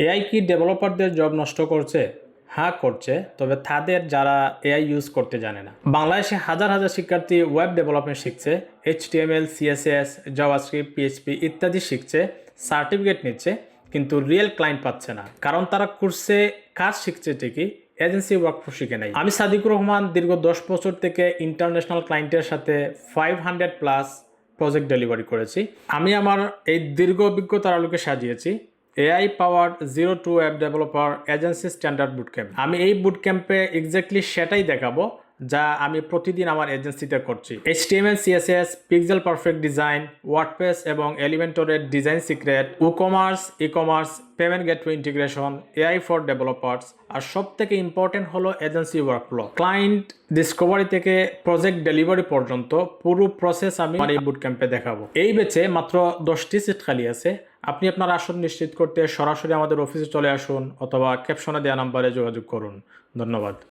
AI কি ডেভেলপারদের job নষ্ট করছে? হ্যাঁ করছে, তবে তাদের যারা এআই ইউজ করতে জানে না। বাংলাদেশে হাজার হাজার শিক্ষার্থী ওয়েব ডেভেলপমেন্ট শিখছে, HTML, CSS, জাভাস্ক্রিপ্ট, PHP ইত্যাদি শিখছে, সার্টিফিকেট নিচ্ছে, কিন্তু রিয়েল ক্লায়েন্ট পাচ্ছে না। কারণ তারা কোর্সে কাজ শিখছে ঠিকই, এজেন্সি ওয়ার্কফোর্স শিখে নাই। আমি সাদিকুর রহমান দীর্ঘ 10 বছর থেকে ইন্টারন্যাশনাল ক্লায়েন্টের সাথে 500+ প্রজেক্ট ডেলিভারি করেছি। আমি আমার এই দীর্ঘ অভিজ্ঞতার আলোকে সাজিয়েছি AI power 0 to app developer agency standard boot camp. আমি এই বুটক্যাম্পে এক্স্যাক্টলি সেটাই দেখাবো যা আমি প্রতিদিন আমার এজেন্সিতে করছি। HTML, CSS, pixel perfect design, WordPress এবং এলিমেন্টরের design secret, ecommerce, payment gateway integration, AI for developers, আর সব থেকে ইম্পর্টেন্ট হলো এজেন্সি ওয়ার্কফ্লো। ক্লায়েন্ট ডিসকভারি থেকে প্রজেক্ট ডেলিভারি পর্যন্ত পুরো প্রসেস আমি আমার এই বুটক্যাম্পে দেখাবো। এই ব্যাচে মাত্র 10টি সিট খালি আছে। আপনি আপনার আসন নিশ্চিত করতে সরাসরি আমাদের অফিসে চলে আসুন অথবা ক্যাপশনে দেওয়া নাম্বারে যোগাযোগ করুন। ধন্যবাদ।